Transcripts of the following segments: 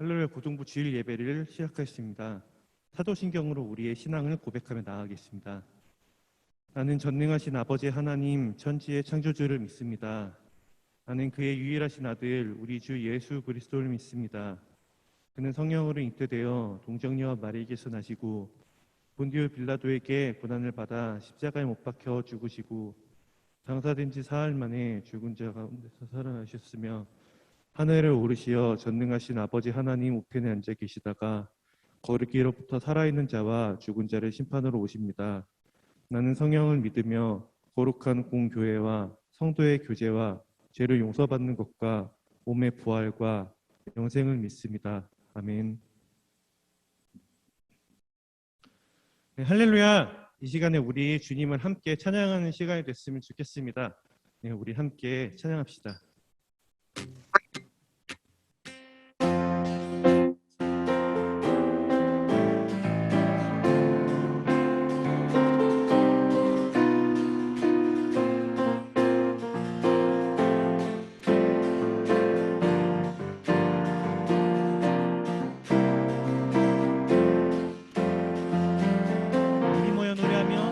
할렐루야 고등부 주일 예배를 시작하겠습니다. 사도신경으로 우리의 신앙을 고백하며 나아가겠습니다. 나는 전능하신 아버지 하나님 천지의 창조주를 믿습니다. 나는 그의 유일하신 아들 우리 주 예수 그리스도를 믿습니다. 그는 성령으로 잉태되어 동정녀와 마리에게서 나시고 본디오 빌라도에게 고난을 받아 십자가에 못 박혀 죽으시고 장사된 지 사흘 만에 죽은 자 가운데서 살아나셨으며 하늘을 오르시어 전능하신 아버지 하나님 우편에 앉아 계시다가 거르기로부터 살아있는 자와 죽은 자를 심판으로 오십니다. 나는 성령을 믿으며 거룩한 공교회와 성도의 교제와 죄를 용서받는 것과 몸의 부활과 영생을 믿습니다. 아멘. 네, 할렐루야. 이 시간에 우리 주님을 함께 찬양하는 시간이 됐으면 좋겠습니다. 네, 우리 함께 찬양합시다. 우리 모여 노래하며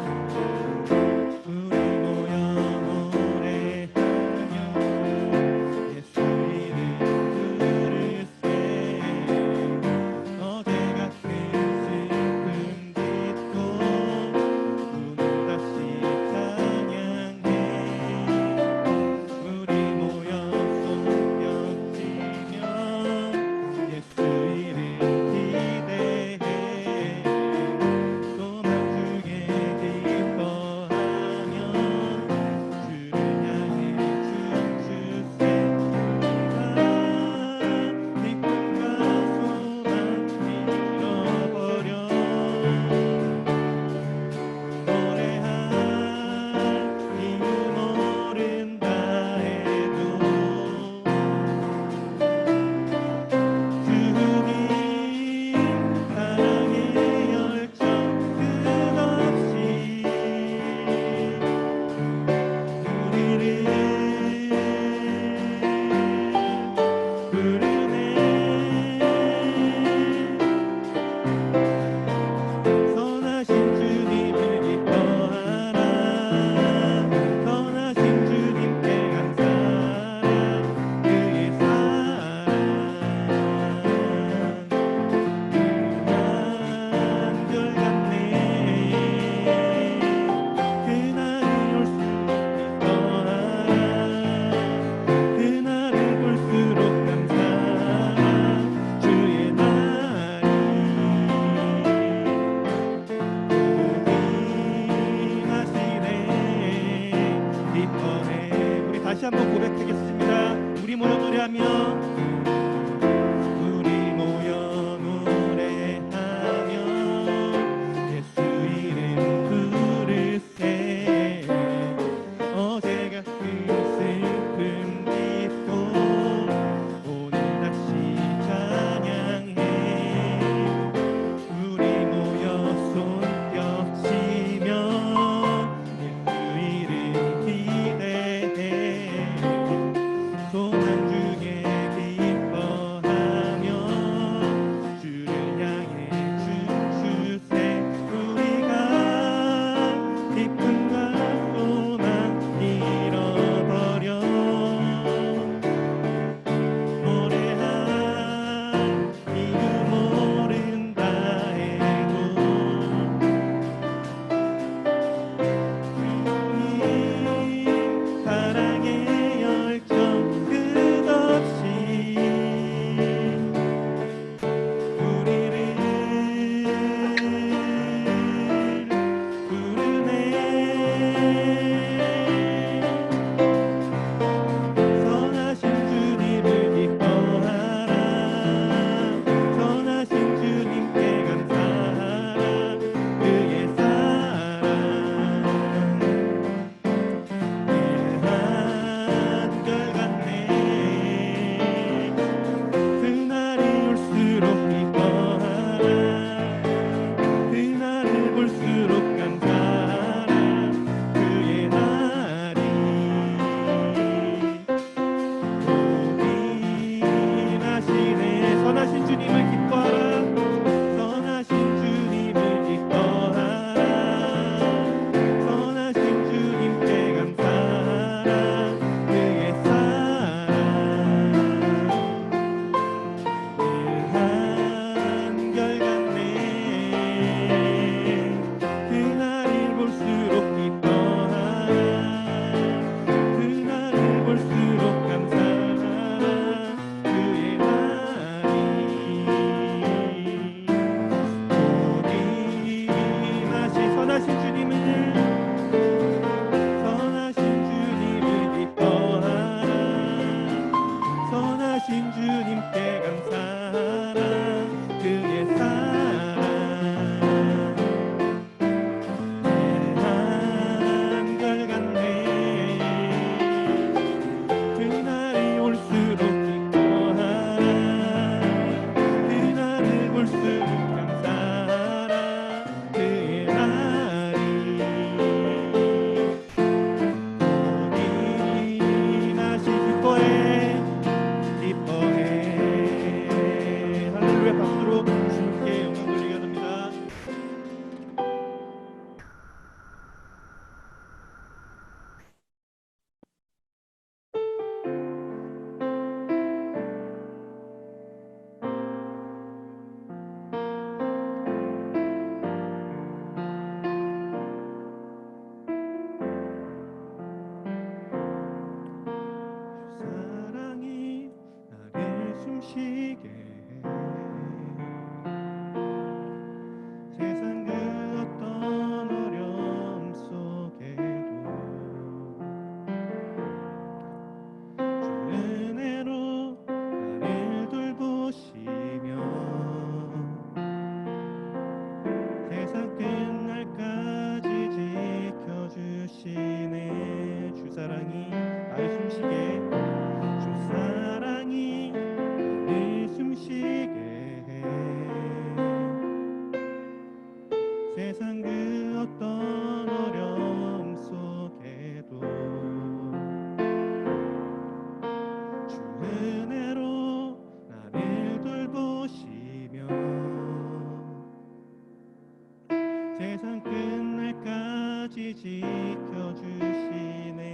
지켜주시네.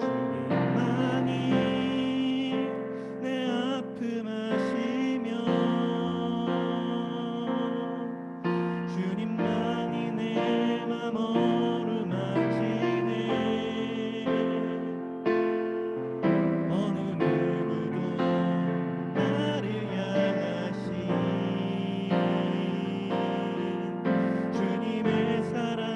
주님만이 내 아픔 아시며 주님만이 내 맘 어루만지네. 어느 누구도 나를 향하신 주님의 사랑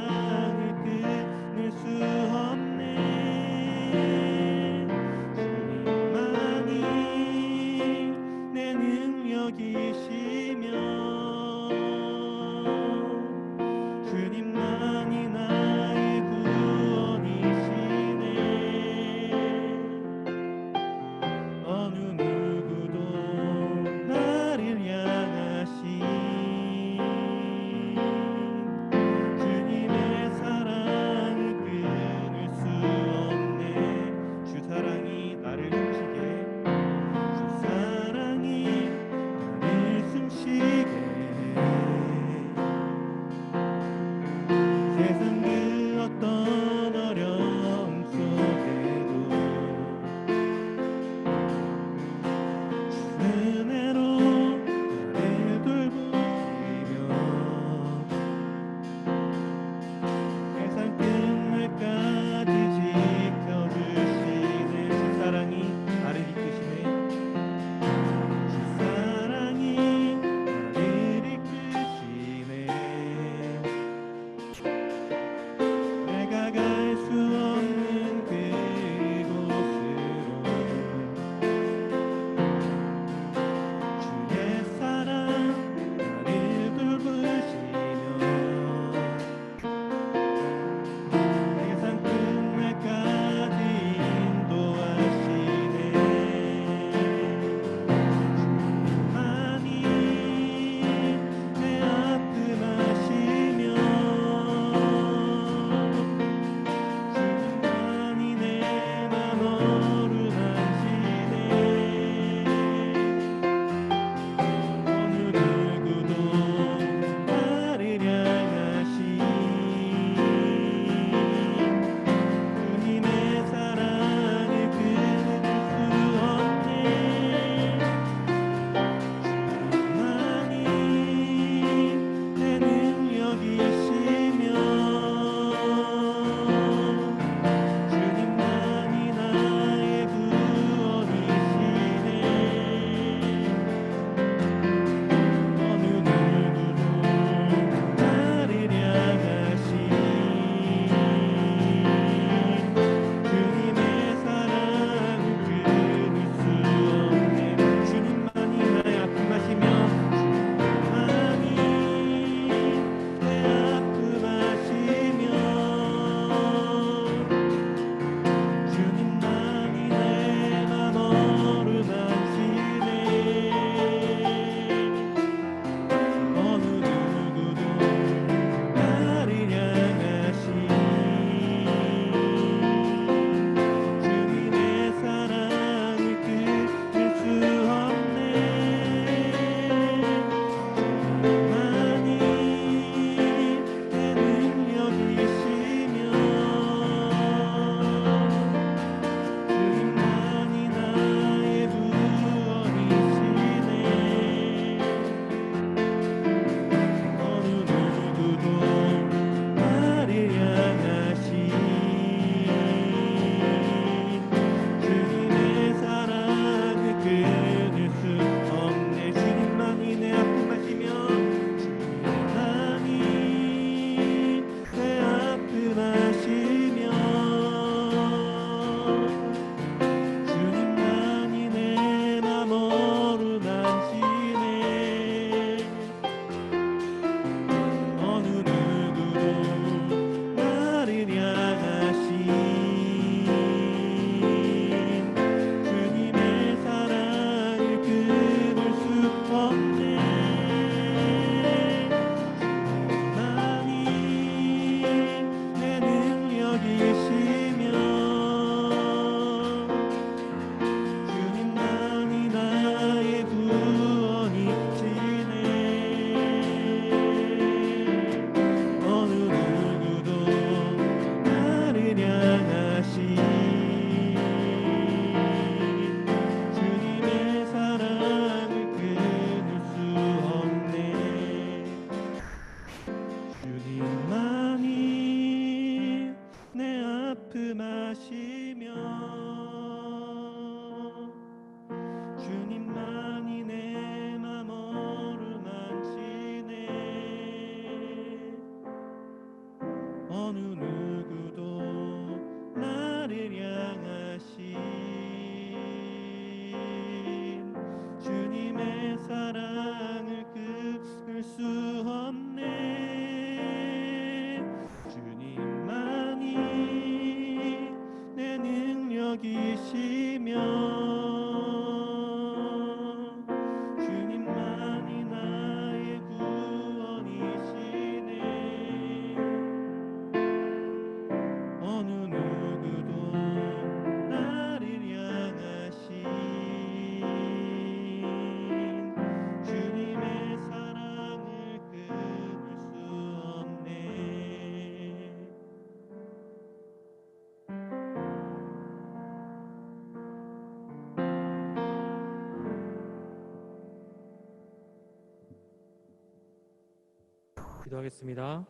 기도하겠습니다.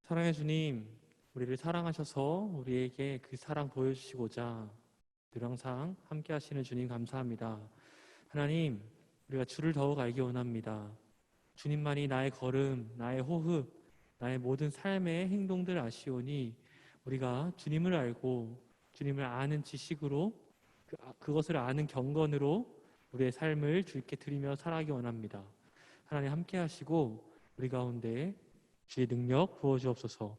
사랑해 주님, 우리를 사랑하셔서 우리에게 그 사랑 보여주시고자 늘 항상 함께 하시는 주님 감사합니다. 하나님, 우리가 주를 더욱 알기 원합니다. 주님만이 나의 걸음, 나의 호흡, 나의 모든 삶의 행동들 아시오니 우리가 주님을 알고 주님을 아는 지식으로 그것을 아는 경건으로 우리의 삶을 주께 드리며 살아가기 원합니다. 하나님 함께 하시고 우리 가운데 주의 능력 부어주옵소서.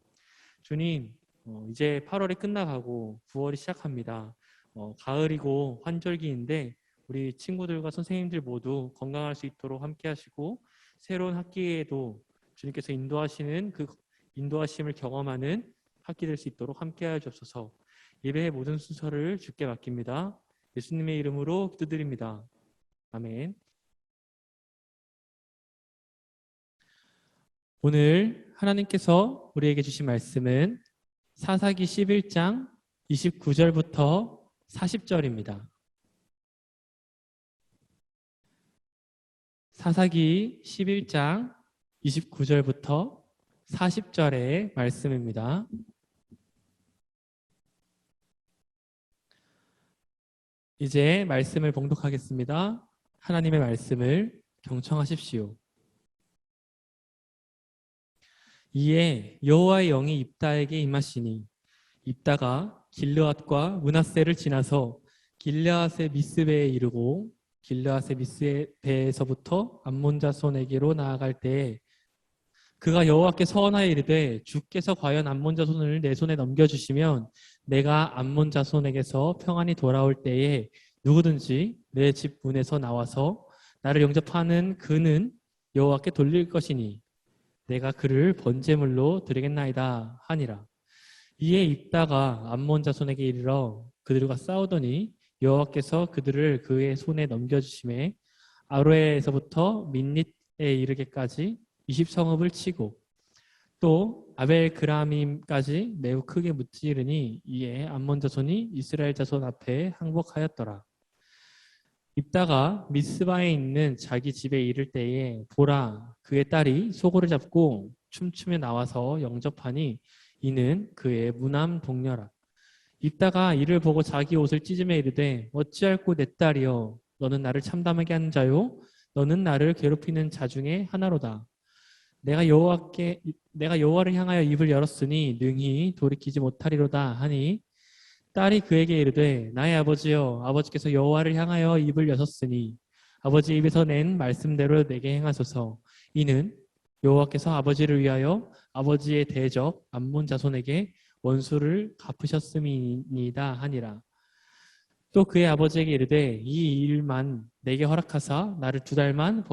주님, 이제 8월이 끝나가고 9월이 시작합니다. 가을이고 환절기인데 우리 친구들과 선생님들 모두 건강할 수 있도록 함께 하시고 새로운 학기에도 주님께서 인도하시는 그 인도하심을 경험하는 학기 될 수 있도록 함께 하여 주옵소서. 예배의 모든 순서를 주께 맡깁니다. 예수님의 이름으로 기도드립니다. 아멘. 오늘 하나님께서 우리에게 주신 말씀은 사사기 11장 29절부터 40절입니다. 사사기 11장 29절부터 40절의 말씀입니다. 이제 말씀을 봉독하겠습니다. 하나님의 말씀을 경청하십시오. 이에 여호와의 영이 입다에게 임하시니 입다가 길르앗과 므낫세를 지나서 길르앗의 미스베에 이르고 길르앗의 미스베에서부터 암몬 자손에게로 나아갈 때에 그가 여호와께 서원하여 이르되 주께서 과연 암몬 자손을 내 손에 넘겨주시면 내가 암몬 자손에게서 평안히 돌아올 때에 누구든지 내 집 문에서 나와서 나를 영접하는 그는 여호와께 돌릴 것이니 내가 그를 번제물로 드리겠나이다 하니라. 이에 입다가 암몬 자손에게 이르러 그들과 싸우더니 여호와께서 그들을 그의 손에 넘겨주심에 아로에에서부터 민닛에 이르기까지 20성읍을 치고 또 아벨그라밈까지 매우 크게 무찌르니 이에 암몬 자손이 이스라엘 자손 앞에 항복하였더라. 입다가 미스바에 있는 자기 집에 이를 때에 보라 그의 딸이 소고를 잡고 춤추며 나와서 영접하니 이는 그의 무남 동료라. 입다가 이를 보고 자기 옷을 찢으며 이르되 어찌할꼬 내 딸이여 너는 나를 참담하게 하는 자요 너는 나를 괴롭히는 자 중에 하나로다. 내가 여호와를 향하여 입을 열었으니 능히 돌이키지 못하리로다 하니 딸이 그에게 이르되 나의 아버지여 아버지께서 여호와를 향하여 입을 여셨으니 아버지 입에서 낸 말씀대로 내게 행하소서. 이는 여호와께서 아버지를 위하여 아버지의 대적 암몬 자손에게 원수를 갚으셨음이니이다 하니라. 또 그의 아버지에게 이르되 이 일만 내게 허락하사 나를 2달만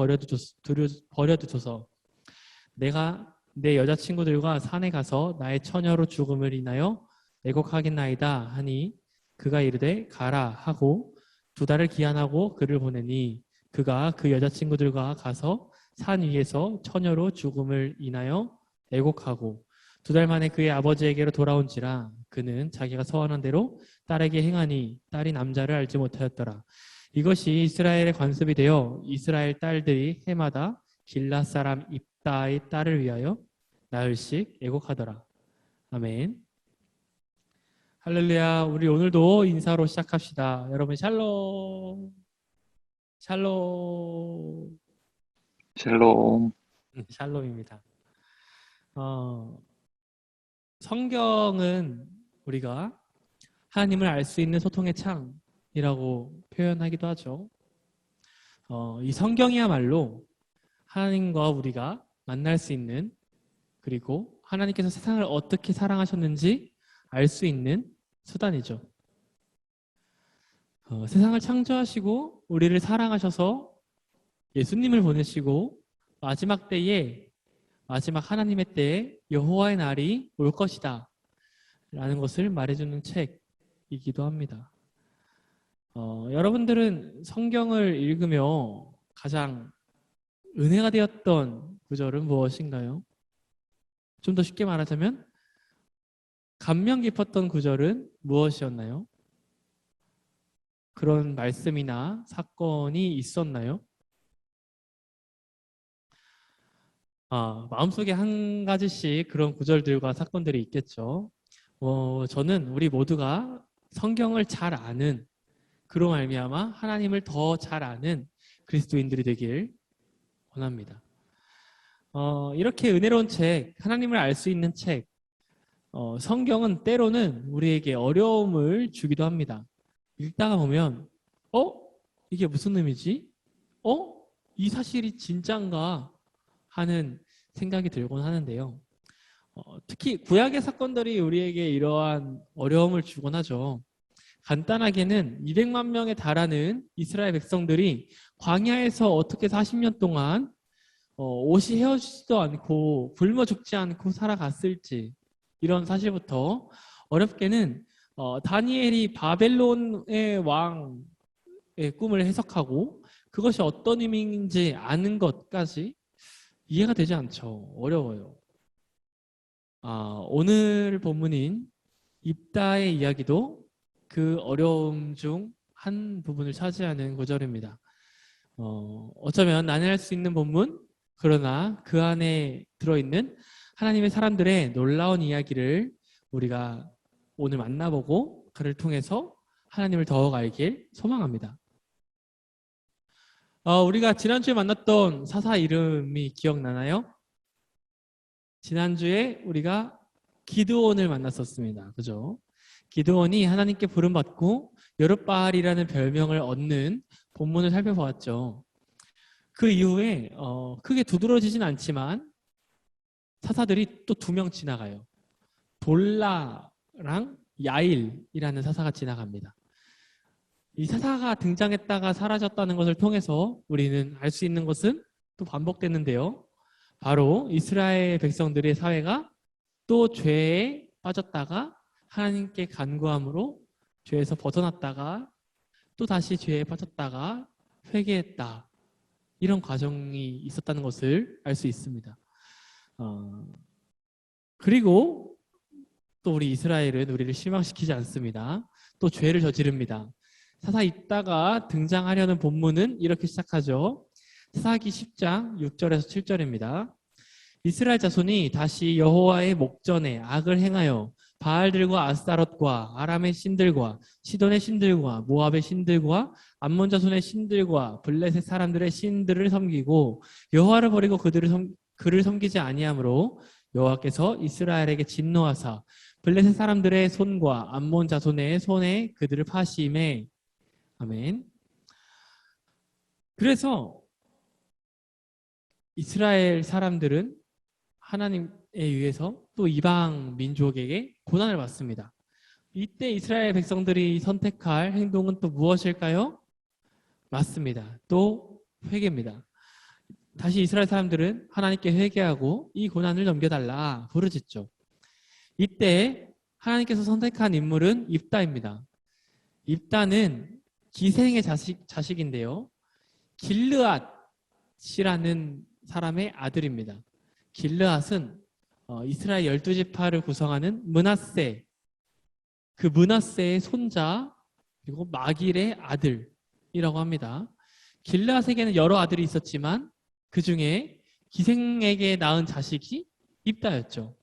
버려두소서. 내가 내 여자친구들과 산에 가서 나의 처녀로 죽음을 인하여 애곡하겠나이다 하니 그가 이르되 가라 하고 2달을 기한하고 그를 보내니 그가 그 여자친구들과 가서 산 위에서 처녀로 죽음을 인하여 애곡하고 2달 만에 그의 아버지에게로 돌아온지라 그는 자기가 서원한 대로 딸에게 행하니 딸이 남자를 알지 못하였더라. 이것이 이스라엘의 관습이 되어 이스라엘 딸들이 해마다 길앗 사람 입다의 딸을 위하여 나흘씩 애곡하더라. 아멘. 할렐루야. 우리 오늘도 인사로 시작합시다. 여러분 샬롬. 샬롬. 샬롬. 샬롬입니다. 성경은 우리가 하나님을 알 수 있는 소통의 창이라고 표현하기도 하죠. 이 성경이야말로 하나님과 우리가 만날 수 있는 그리고 하나님께서 세상을 어떻게 사랑하셨는지 알 수 있는 수단이죠. 세상을 창조하시고 우리를 사랑하셔서 예수님을 보내시고 마지막 하나님의 때에 여호와의 날이 올 것이다 라는 것을 말해주는 책이기도 합니다. 여러분들은 성경을 읽으며 가장 은혜가 되었던 구절은 무엇인가요? 좀 더 쉽게 말하자면 감명 깊었던 구절은 무엇이었나요? 그런 말씀이나 사건이 있었나요? 마음속에 한 가지씩 그런 구절들과 사건들이 있겠죠. 저는 우리 모두가 성경을 잘 아는 그로 말미암아 하나님을 더 잘 아는 그리스도인들이 되길 원합니다. 이렇게 은혜로운 책, 하나님을 알 수 있는 책, 성경은 때로는 우리에게 어려움을 주기도 합니다. 읽다가 보면, 이게 무슨 의미지? 이 사실이 진짠가? 하는 생각이 들곤 하는데요. 특히 구약의 사건들이 우리에게 이러한 어려움을 주곤 하죠. 간단하게는 200만 명에 달하는 이스라엘 백성들이 광야에서 어떻게 40년 동안 옷이 헤어지지도 않고 굶어 죽지 않고 살아갔을지 이런 사실부터 어렵게는 다니엘이 바벨론의 왕의 꿈을 해석하고 그것이 어떤 의미인지 아는 것까지 이해가 되지 않죠. 어려워요. 오늘 본문인 입다의 이야기도 그 어려움 중 한 부분을 차지하는 구절입니다. 어쩌면 난해할 수 있는 본문, 그러나 그 안에 들어있는 하나님의 사람들의 놀라운 이야기를 우리가 오늘 만나보고 그를 통해서 하나님을 더욱 알길 소망합니다. 우리가 지난주에 만났던 사사 이름이 기억나나요? 지난주에 우리가 기드온을 만났었습니다. 그죠? 기드온이 하나님께 부름받고 여룻바알이라는 별명을 얻는 본문을 살펴보았죠. 그 이후에 크게 두드러지진 않지만 사사들이 또 2명 지나가요. 돌라랑 야일이라는 사사가 지나갑니다. 이 사사가 등장했다가 사라졌다는 것을 통해서 우리는 알 수 있는 것은 또 반복되는데요. 바로 이스라엘 백성들의 사회가 또 죄에 빠졌다가 하나님께 간구함으로 죄에서 벗어났다가 또 다시 죄에 빠졌다가 회개했다. 이런 과정이 있었다는 것을 알 수 있습니다. 그리고 또 우리 이스라엘은 우리를 실망시키지 않습니다. 또 죄를 저지릅니다. 사사 있다가 등장하려는 본문은 이렇게 시작하죠. 사사기 10장 6절에서 7절입니다. 이스라엘 자손이 다시 여호와의 목전에 악을 행하여 바알들과 아스타롯과 아람의 신들과 시돈의 신들과 모압의 신들과 암몬 자손의 신들과 블레셋 사람들의 신들을 섬기고 여호와를 버리고 그를 섬기지 아니하므로 여호와께서 이스라엘에게 진노하사 블레셋 사람들의 손과 암몬 자손의 손에 그들을 파시매. 아멘. 그래서 이스라엘 사람들은 하나님에 의해서 또 이방 민족에게 고난을 받습니다. 이때 이스라엘 백성들이 선택할 행동은 또 무엇일까요? 맞습니다. 또 회개입니다. 다시 이스라엘 사람들은 하나님께 회개하고 이 고난을 넘겨달라 부르짖죠. 이때 하나님께서 선택한 인물은 입다입니다. 입다는 기생의 자식인데요. 길르앗이라는 사람의 아들입니다. 길르앗은 이스라엘 12지파를 구성하는 므낫세, 그 므낫세의 손자 그리고 마길의 아들이라고 합니다. 길르앗에게는 여러 아들이 있었지만 그 중에 기생에게 낳은 자식이 입다였죠.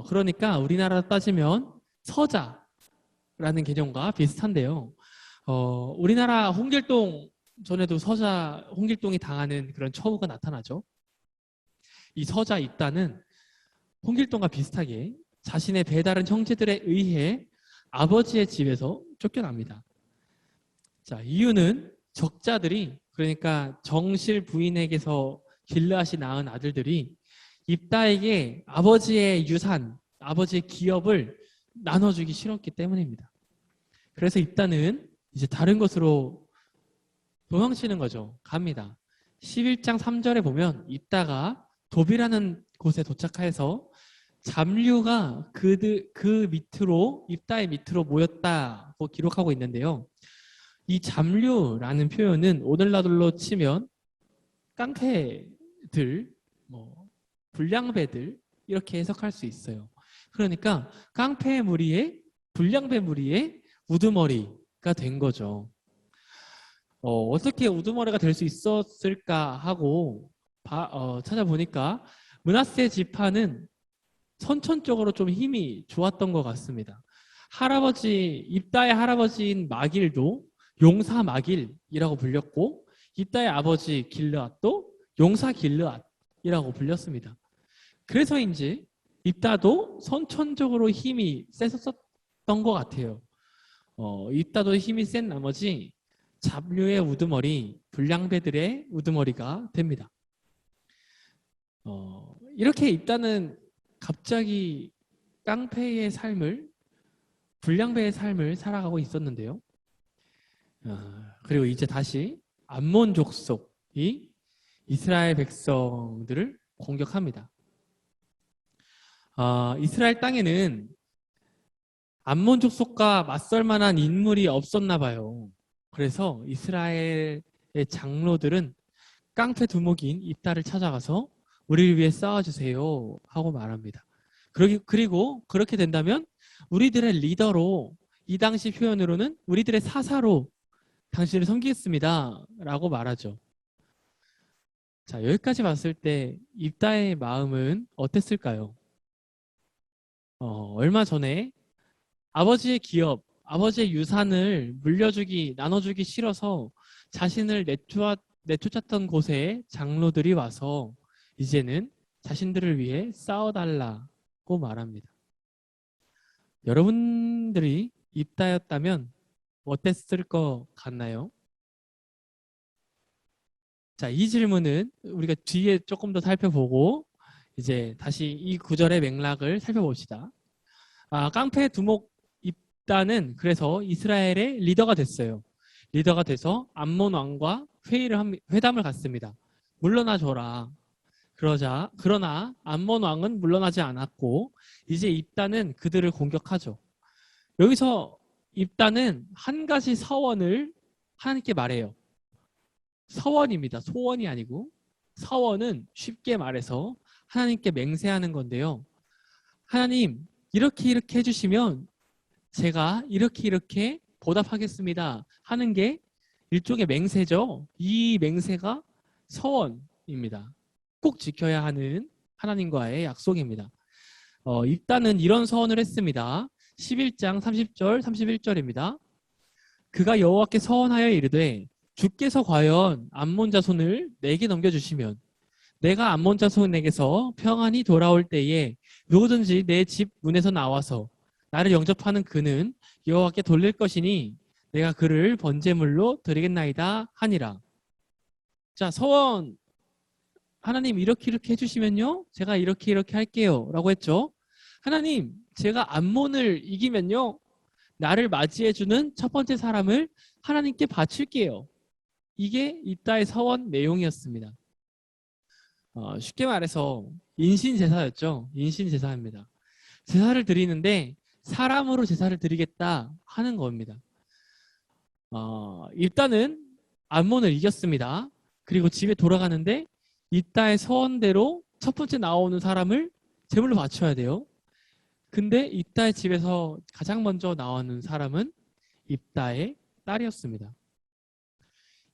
그러니까 우리나라로 따지면 서자라는 개념과 비슷한데요. 우리나라 홍길동 전에도 홍길동이 당하는 그런 처우가 나타나죠. 이 서자 입다는 홍길동과 비슷하게 자신의 배다른 형제들에 의해 아버지의 집에서 쫓겨납니다. 자, 이유는 적자들이, 그러니까 정실 부인에게서 길르앗이 낳은 아들들이 입다에게 아버지의 유산, 아버지의 기업을 나눠주기 싫었기 때문입니다. 그래서 입다는 이제 다른 곳으로 도망치는 거죠. 갑니다. 11장 3절에 보면 입다가 도비라는 곳에 도착해서 잡류가 그 밑으로, 입다의 밑으로 모였다고 기록하고 있는데요. 이 잡류라는 표현은 오늘날로 치면 깡패들, 불량배들 이렇게 해석할 수 있어요. 그러니까 깡패 무리에 불량배 무리에 우두머리가 된 거죠. 어떻게 우두머리가 될 수 있었을까 하고 찾아보니까 므낫세 지파는 선천적으로 좀 힘이 좋았던 것 같습니다. 입다의 할아버지인 마길도 용사 마길이라고 불렸고, 입다의 아버지 길르앗도 용사 길르앗이라고 불렸습니다. 그래서인지 입다도 선천적으로 힘이 셌었던 것 같아요. 입다도 힘이 센 나머지 잡류의 우두머리, 불량배들의 우두머리가 됩니다. 이렇게 입다는 갑자기 깡패의 삶을, 불량배의 삶을 살아가고 있었는데요. 그리고 이제 다시 암몬 족속이 이스라엘 백성들을 공격합니다. 이스라엘 땅에는 암몬 족속과 맞설 만한 인물이 없었나 봐요. 그래서 이스라엘의 장로들은 깡패 두목인 입다를 찾아가서 우리를 위해 싸워주세요 하고 말합니다. 그리고 그렇게 된다면 우리들의 리더로, 이 당시 표현으로는 우리들의 사사로 당신을 섬기겠습니다 라고 말하죠. 자, 여기까지 봤을 때 입다의 마음은 어땠을까요? 얼마 전에 아버지의 기업, 아버지의 유산을 나눠주기 싫어서 자신을 내쫓았던 곳에 장로들이 와서 이제는 자신들을 위해 싸워달라고 말합니다. 여러분들이 입다였다면 어땠을 것 같나요? 자, 이 질문은 우리가 뒤에 조금 더 살펴보고 이제 다시 이 구절의 맥락을 살펴봅시다. 깡패 두목 입다는 그래서 이스라엘의 리더가 됐어요. 리더가 돼서 암몬 왕과 회담을 갖습니다. 물러나 줘라. 그러나 암몬 왕은 물러나지 않았고 이제 입다는 그들을 공격하죠. 여기서 입다는 한 가지 서원을 하나님께 말해요. 서원입니다. 소원이 아니고 서원은 쉽게 말해서 하나님께 맹세하는 건데요. 하나님, 이렇게 해주시면 제가 이렇게 보답하겠습니다 하는 게 일종의 맹세죠. 이 맹세가 서원입니다. 꼭 지켜야 하는 하나님과의 약속입니다. 입다는 이런 서원을 했습니다. 11장 30절 31절입니다. 그가 여호와께 서원하여 이르되 주께서 과연 암몬 자손을 내게 넘겨주시면 내가 암몬 자손에게서 평안히 돌아올 때에 누구든지 내 집 문에서 나와서 나를 영접하는 그는 여호와께 돌릴 것이니 내가 그를 번제물로 드리겠나이다 하니라. 자, 서원, 하나님 이렇게 해주시면요 제가 이렇게 할게요 라고 했죠. 하나님, 제가 암몬을 이기면요 나를 맞이해주는 첫 번째 사람을 하나님께 바칠게요. 이게 입다의 서원 내용이었습니다. 쉽게 말해서 인신제사였죠. 인신제사입니다. 제사를 드리는데 사람으로 제사를 드리겠다 하는 겁니다. 입다는 암몬을 이겼습니다. 그리고 집에 돌아가는데 입다의 서원대로 첫 번째 나오는 사람을 제물로 바쳐야 돼요. 근데 입다의 집에서 가장 먼저 나오는 사람은 입다의 딸이었습니다.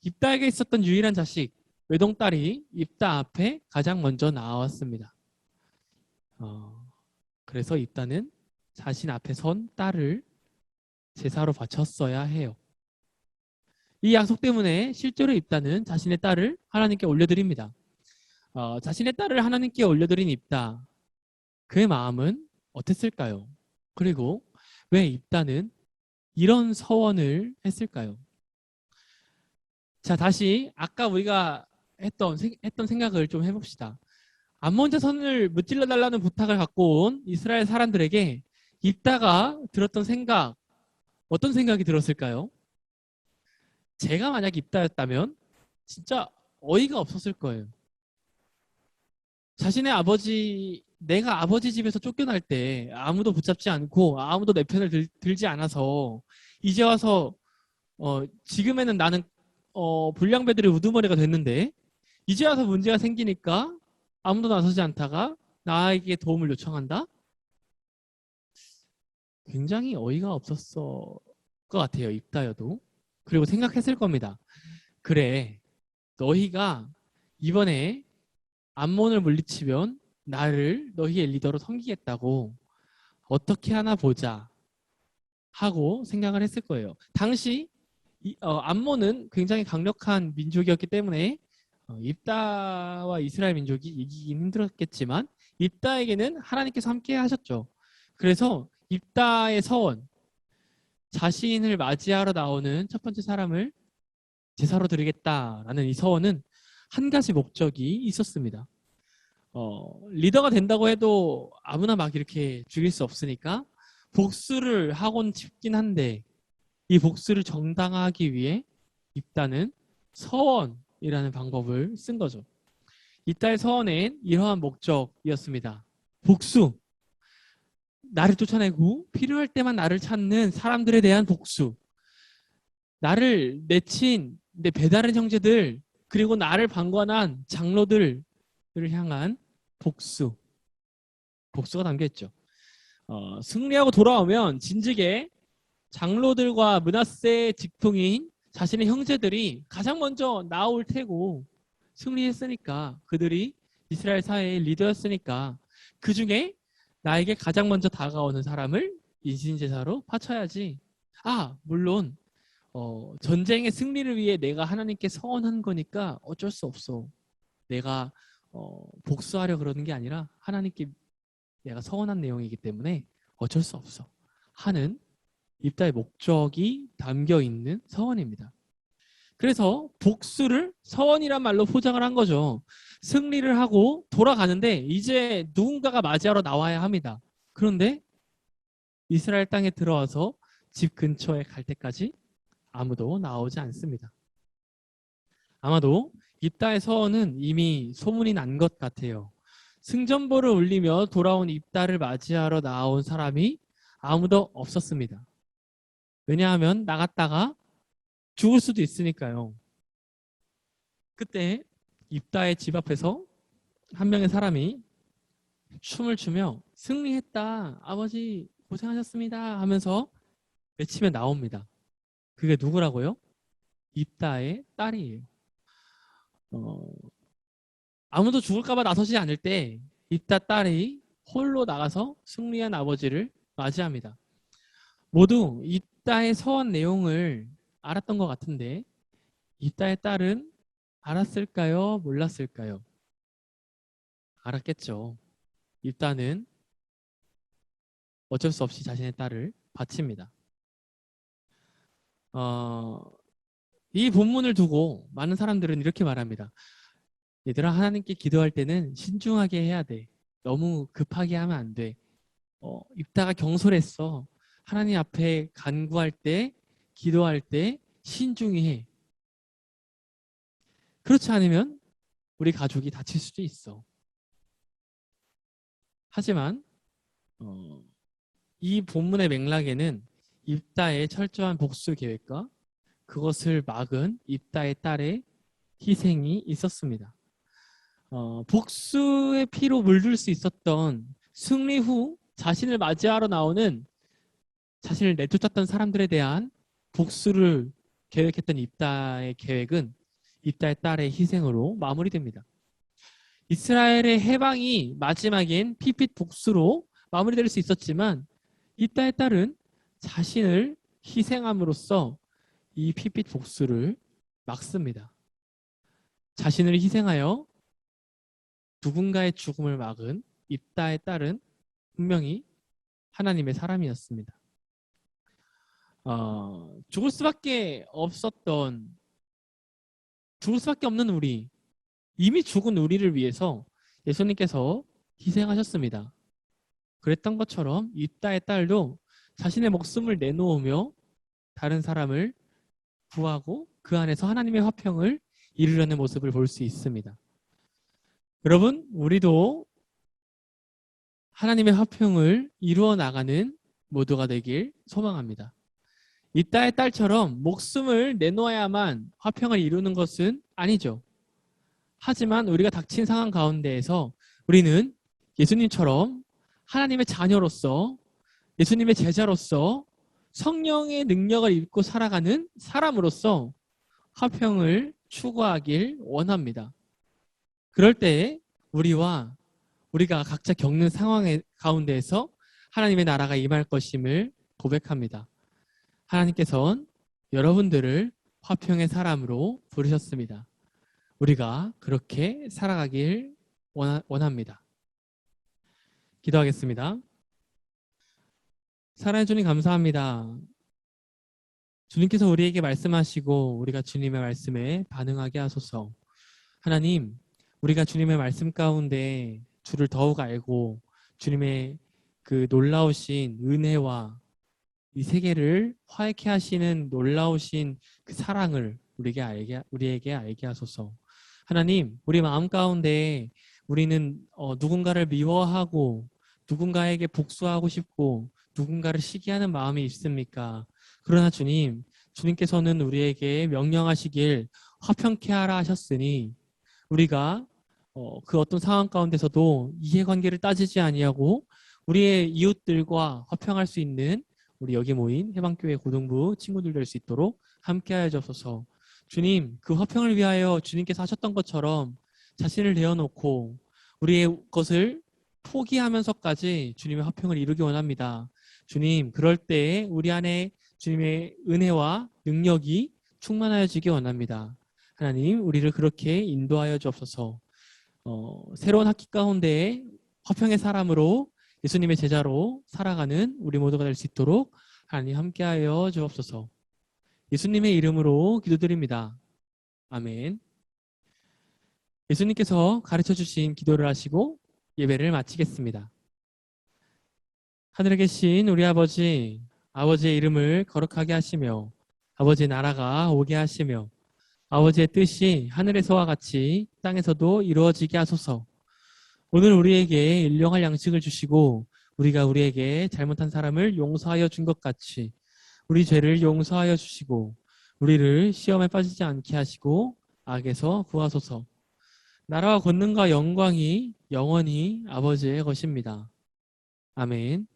입다에게 있었던 유일한 자식, 외동딸이 입다 앞에 가장 먼저 나왔습니다. 그래서 입다는 자신 앞에 선 딸을 제사로 바쳤어야 해요. 이 약속 때문에 실제로 입다는 자신의 딸을 하나님께 올려드립니다. 자신의 딸을 하나님께 올려드린 입다, 그의 마음은 어땠을까요? 그리고 왜 입다는 이런 서원을 했을까요? 자, 다시 아까 우리가 했던 생각을 좀 해봅시다. 암몬 자손을 무찔러 달라는 부탁을 갖고 온 이스라엘 사람들에게 입다가 들었던 생각, 어떤 생각이 들었을까요? 제가 만약 입다였다면 진짜 어이가 없었을 거예요. 자신의 내가 아버지 집에서 쫓겨날 때 아무도 붙잡지 않고 아무도 내 편을 들지 않아서 이제 와서 지금에는 나는 불량배들의 우두머리가 됐는데 이제 와서 문제가 생기니까 아무도 나서지 않다가 나에게 도움을 요청한다? 굉장히 어이가 없었을 것 같아요. 입다여도. 그리고 생각했을 겁니다. 그래, 너희가 이번에 암몬을 물리치면 나를 너희의 리더로 섬기겠다고 어떻게 하나 보자 하고 생각을 했을 거예요. 당시 암몬은 굉장히 강력한 민족이었기 때문에 입다와 이스라엘 민족이 이기긴 힘들었겠지만 입다에게는 하나님께서 함께 하셨죠. 그래서 입다의 서원, 자신을 맞이하러 나오는 첫 번째 사람을 제사로 드리겠다라는 이 서원은 한 가지 목적이 있었습니다. 리더가 된다고 해도 아무나 막 이렇게 죽일 수 없으니까 복수를 하곤 싶긴 한데 이 복수를 정당화하기 위해 입다는 서원이라는 방법을 쓴 거죠. 입다의 서원엔 이러한 목적이었습니다. 복수, 나를 쫓아내고 필요할 때만 나를 찾는 사람들에 대한 복수, 나를 내친 내 배다른 형제들 그리고 나를 방관한 장로들을 향한 복수가 담겨있죠. 승리하고 돌아오면 진즉에 장로들과 므낫세 직통인 자신의 형제들이 가장 먼저 나올 테고 승리했으니까 그들이 이스라엘 사회의 리더였으니까 그 중에 나에게 가장 먼저 다가오는 사람을 인신제사로 바쳐야지. 물론 전쟁의 승리를 위해 내가 하나님께 서원한 거니까 어쩔 수 없어. 내가 복수하려 그러는 게 아니라 하나님께 내가 서원한 내용이기 때문에 어쩔 수 없어 하는 입다의 목적이 담겨 있는 서원입니다. 그래서 복수를 서원이란 말로 포장을 한 거죠. 승리를 하고 돌아가는데 이제 누군가가 맞이하러 나와야 합니다. 그런데 이스라엘 땅에 들어와서 집 근처에 갈 때까지 아무도 나오지 않습니다. 아마도 입다의 서원은 이미 소문이 난 것 같아요. 승전보를 울리며 돌아온 입다를 맞이하러 나온 사람이 아무도 없었습니다. 왜냐하면 나갔다가 죽을 수도 있으니까요. 그때 입다의 집 앞에서 한 명의 사람이 춤을 추며 승리했다, 아버지 고생하셨습니다 하면서 외치며 나옵니다. 그게 누구라고요? 입다의 딸이에요. 아무도 죽을까봐 나서지 않을 때 입다 딸이 홀로 나가서 승리한 아버지를 맞이합니다. 모두 입다의 서원 내용을 알았던 것 같은데 입다의 딸은 알았을까요? 몰랐을까요? 알았겠죠. 입다는 어쩔 수 없이 자신의 딸을 바칩니다. 이 본문을 두고 많은 사람들은 이렇게 말합니다. 얘들아, 하나님께 기도할 때는 신중하게 해야 돼. 너무 급하게 하면 안 돼. 입다가 경솔했어. 하나님 앞에 간구할 때, 기도할 때 신중히 해. 그렇지 않으면 우리 가족이 다칠 수도 있어. 하지만 이 본문의 맥락에는 입다의 철저한 복수 계획과 그것을 막은 입다의 딸의 희생이 있었습니다. 복수의 피로 물들 수 있었던 승리 후 자신을 맞이하러 나오는 자신을 내쫓았던 사람들에 대한 복수를 계획했던 입다의 계획은 입다의 딸의 희생으로 마무리됩니다. 이스라엘의 해방이 마지막엔 피핏 복수로 마무리될 수 있었지만 입다의 딸은 자신을 희생함으로써 이 피핏 복수를 막습니다. 자신을 희생하여 누군가의 죽음을 막은 입다의 딸은 분명히 하나님의 사람이었습니다. 죽을 수밖에 없는 우리, 이미 죽은 우리를 위해서 예수님께서 희생하셨습니다. 그랬던 것처럼 입다의 딸도 자신의 목숨을 내놓으며 다른 사람을 구하고 그 안에서 하나님의 화평을 이루려는 모습을 볼 수 있습니다. 여러분, 우리도 하나님의 화평을 이루어 나가는 모두가 되길 소망합니다. 입다의 딸처럼 목숨을 내놓아야만 화평을 이루는 것은 아니죠. 하지만 우리가 닥친 상황 가운데에서 우리는 예수님처럼 하나님의 자녀로서, 예수님의 제자로서 성령의 능력을 입고 살아가는 사람으로서 화평을 추구하길 원합니다. 그럴 때 우리가 각자 겪는 상황의 가운데에서 하나님의 나라가 임할 것임을 고백합니다. 하나님께서는 여러분들을 화평의 사람으로 부르셨습니다. 우리가 그렇게 살아가길 원합니다. 기도하겠습니다. 사랑해 주님 감사합니다. 주님께서 우리에게 말씀하시고 우리가 주님의 말씀에 반응하게 하소서. 하나님, 우리가 주님의 말씀 가운데 주를 더욱 알고 주님의 그 놀라우신 은혜와 이 세계를 화해케 하시는 놀라우신 그 사랑을 우리에게 알게 하소서. 하나님, 우리 마음 가운데 우리는 누군가를 미워하고 누군가에게 복수하고 싶고 누군가를 시기하는 마음이 있습니까? 그러나 주님께서는 우리에게 명령하시길 화평케 하라 하셨으니 우리가 그 어떤 상황 가운데서도 이해관계를 따지지 아니하고 우리의 이웃들과 화평할 수 있는 우리 여기 모인 해방교회 고등부 친구들 될 수 있도록 함께하여 주옵소서. 주님, 그 화평을 위하여 주님께서 하셨던 것처럼 자신을 내어놓고 우리의 것을 포기하면서까지 주님의 화평을 이루기 원합니다. 주님, 그럴 때에 우리 안에 주님의 은혜와 능력이 충만하여지기 원합니다. 하나님, 우리를 그렇게 인도하여 주옵소서. 새로운 학기 가운데 화평의 사람으로 예수님의 제자로 살아가는 우리 모두가 될 수 있도록 하나님 함께하여 주옵소서. 예수님의 이름으로 기도드립니다. 아멘. 예수님께서 가르쳐 주신 기도를 하시고 예배를 마치겠습니다. 하늘에 계신 우리 아버지, 아버지의 이름을 거룩하게 하시며 아버지의 나라가 오게 하시며 아버지의 뜻이 하늘에서와 같이 땅에서도 이루어지게 하소서. 오늘 우리에게 일용할 양식을 주시고 우리가 우리에게 잘못한 사람을 용서하여 준 것 같이 우리 죄를 용서하여 주시고 우리를 시험에 빠지지 않게 하시고 악에서 구하소서. 나라와 권능과 영광이 영원히 아버지의 것입니다. 아멘.